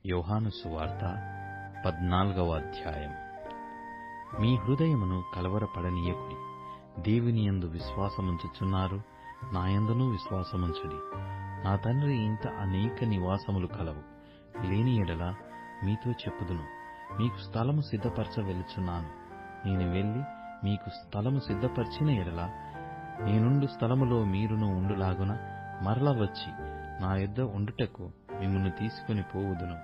యోహాను సువార్త 14వ అధ్యాయం. మీ హృదయమును కలవరపడనీయకుడి. దేవుని యందు విశ్వాసముంచుచున్నారు, నాయందును విశ్వాసముంచుడి. నా తండ్రి ఇంట అనేక నివాసములు కలవు. లేని ఎడల మీతో చెప్పుదును, మీకు స్థలము సిద్ధపరచ వెలుచున్నాను. నేను వెళ్లి మీకు స్థలము సిద్ధపరిచిన ఎడల నేనుండు స్థలములో మీరును ఉండులాగున మరల వచ్చి నా యొద్ద ఉండుటకు మిమ్మును తీసుకుని పోవుదును.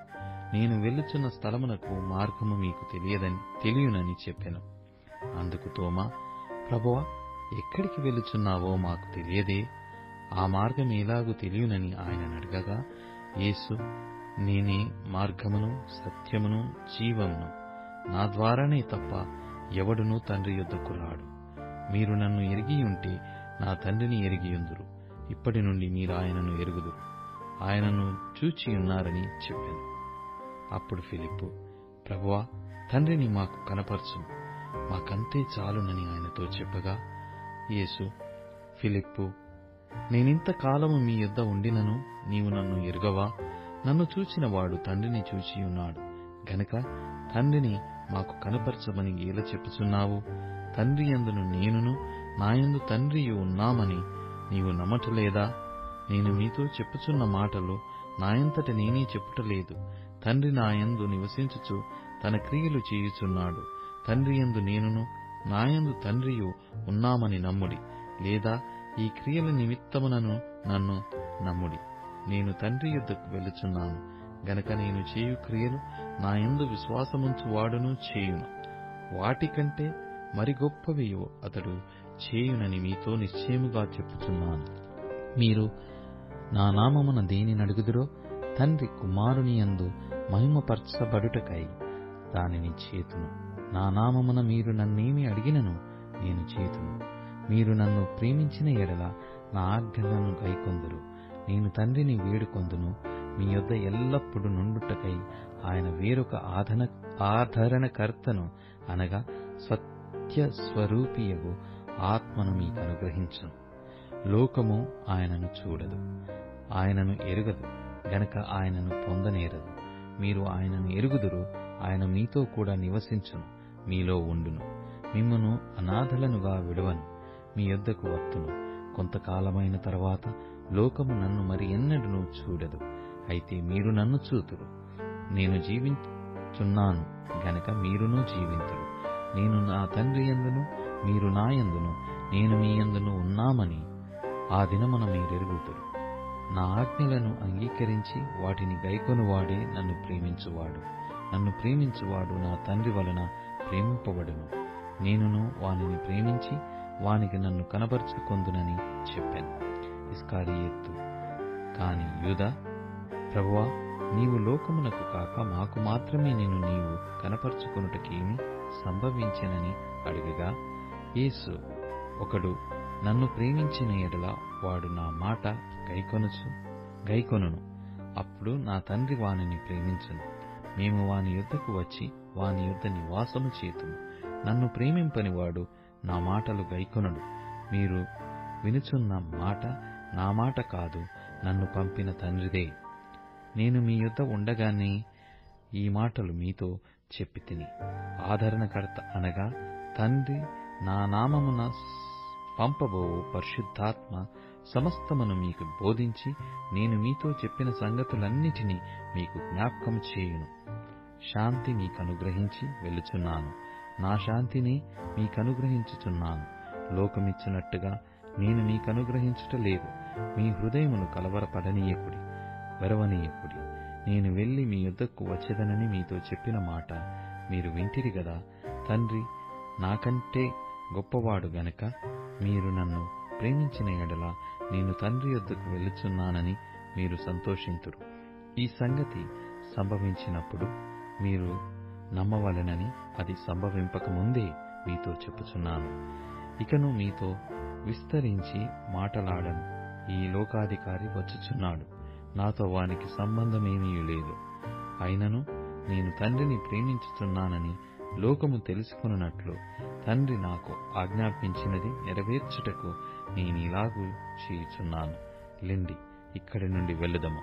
నేను వెళ్ళుచున్న స్థలమునకు మార్గము మీకు తెలియనని చెప్పెను. అందుకు తోమా, ప్రభువా, ఎక్కడికి వెళ్ళుచున్నావో మాకు తెలియదే, ఆ మార్గం ఎలాగూ తెలియనని ఆయన అడగగా, యేసు, నేనే మార్గమును సత్యమును జీవమును, నా ద్వారానే తప్ప ఎవడునూ తండ్రి యొద్దకు రాడు. మీరు నన్ను ఎరిగియుంటే నా తండ్రిని ఎరిగియుందురు. ఇప్పటి నుండి మీరు ఆయనను ఎరుగుదురు, ఆయనను చూచియున్నారని చెప్పాను. అప్పుడు ఫిలిప్పు, ప్రభువా, తండ్రిని మాకు కనపరచు, మాకంతే చాలునని ఆయనతో చెప్పగా, యేసు, ఫిలిప్పు, నేనింతకాలము మీ యొద్ద ఉండినను నీవు నన్ను ఎరుగవా? నన్ను చూచిన వాడు తండ్రిని చూచియున్నాడు గనుక తండ్రిని మాకు కనపరచమని ఎలా చెప్పుచున్నావు? తండ్రి యందును నేనును నాయందు తండ్రియు ఉన్నామని నీవు నమ్మటలేదా? నేను మీతో చెప్పుచున్న మాటలు నాయంతట నేనే చెప్పుటలేదు. తండ్రి నాయందు నివసించుచు తన క్రియలు చేయుచున్నాడు. తండ్రి యందు నేనును నాయందు తండ్రియు ఉన్నామని నమ్ముడి, లేదా ఈ క్రియల నిమిత్తమునను నన్ను నమ్ముడి. నేను తండ్రి యొద్దకు వెళ్ళుచున్నాను గనక నేను చేయు క్రియలు నాయందు విశ్వాసముంచు వాడును చేయును. వాటికంటే మరి గొప్పవియో అతడు చేయునని మీతో నిశ్చయముగా చెప్పుచున్నాను. మీరు నా నామమున దేనిని అడుగుదురో తండ్రి కుమారుని యందు మహిమపరచబడుటకై దానిని చేతును. నా నామమున మీరు నన్నేమి అడిగినను నేను చేతును. మీరు నన్ను ప్రేమించిన ఎడల నా ఆజ్ఞలను గైకొందురు. నేను తండ్రిని వేడుకొందును, మీ యొద్ద ఎల్లప్పుడూ నుండుటకై ఆయన వేరొక ఆదరణకర్తను, అనగా సత్యస్వరూపియగు ఆత్మను మీకు అనుగ్రహించును. లోకము ఆయనను చూడదు, ఆయనను ఎరుగదు గనక ఆయనను పొందనేరదు. మీరు ఆయనను ఎరుగుదురు, ఆయన మీతో కూడా నివసించును, మీలో ఉండును. మిమ్మును అనాథలనుగా విడువను, మీ యొద్దకు వత్తును. కొంతకాలమైన తర్వాత లోకము నన్ను మరి ఎన్నడూ చూడదు, అయితే మీరు నన్ను చూతురు. నేను జీవించున్నాను గనక మీరును జీవింతురు. నేను నా తండ్రి యందును మీరు నా యందును నేను మీ యందును ఉన్నామని ఆ దినమున మీరెరుగుదురు. నా ఆజ్ఞలను అంగీకరించి వాటిని గైకొనువాడే నన్ను ప్రేమించువాడు. నన్ను ప్రేమించువాడు నా తండ్రి వలన ప్రేమింపబడును. నేనును వానిని ప్రేమించి వానికి నన్ను కనబరుచుకొందునని చెప్పాను. ఇస్కరియోతు కాని యూదా, ప్రభువా, నీవు లోకమునకు కాక మాకు మాత్రమే నిన్ను నీవు కనపరుచుకొనుటకేమి సంభవించెనని అడుగగా, యేసు, ఒకడు నన్ను ప్రేమించిన ఎడల వాడు నా మాట గైకొనును. అప్పుడు నా తండ్రి వానిని ప్రేమించును. మేము వాని యొద్దకు వచ్చి వాని యొద్ద నివాసము చేతుము. నన్ను ప్రేమింపని వాడు నా మాటలు గైకొనడు. మీరు వినుచున్న మాట నా మాట కాదు, నన్ను పంపిన తండ్రిదే. నేను మీ యొద్ద ఉండగానే ఈ మాటలు మీతో చెప్పితిని. ఆదరణకర్త, అనగా తండ్రి నా నామమున పంపబోవు పరిశుద్ధాత్మ సమస్తమును మీకు బోధించి నేను మీతో చెప్పిన సంగతులన్నిటినీ మీకు జ్ఞాపకం చేయును. శాంతి మీకనుగ్రహించి వెళ్ళుచున్నాను, నా శాంతిని మీకనుగ్రహించుచున్నాను. లోకమిచ్చినట్టుగా నేను మీకనుగ్రహించుట లేదు. మీ హృదయమును కలవరపడనీయకుడి, వెరవనీయకుడి. నేను వెళ్లి మీ యొద్దకు వచ్చేదనని మీతో చెప్పిన మాట మీరు వింటిరి గదా. తండ్రి నాకంటే గొప్పవాడు గనక మీరు నన్ను ప్రేమించిన ఎడల నేను తండ్రి యొద్దకు వెళ్ళుచున్నానని మీరు సంతోషింతురు. ఈ సంగతి సంభవించినప్పుడు మీరు నమ్మవలెనని అది సంభవింపక ముందే మీతో చెప్పుచున్నాను. ఇకను మీతో విస్తరించి మాటలాడను. ఈ లోకాధికారి వచ్చుచున్నాడు, నాతో వానికి సంబంధమేమీ లేదు. అయినను నేను తండ్రిని ప్రేమించుచున్నానని లోకము తెలుసుకొనున్నట్లు తండ్రి నాకు ఆజ్ఞాపించినది నెరవేర్చుటకు నేనిలాగూ చేయుచున్నాను. లెండి, ఇక్కడి నుండి వెళ్ళుదము.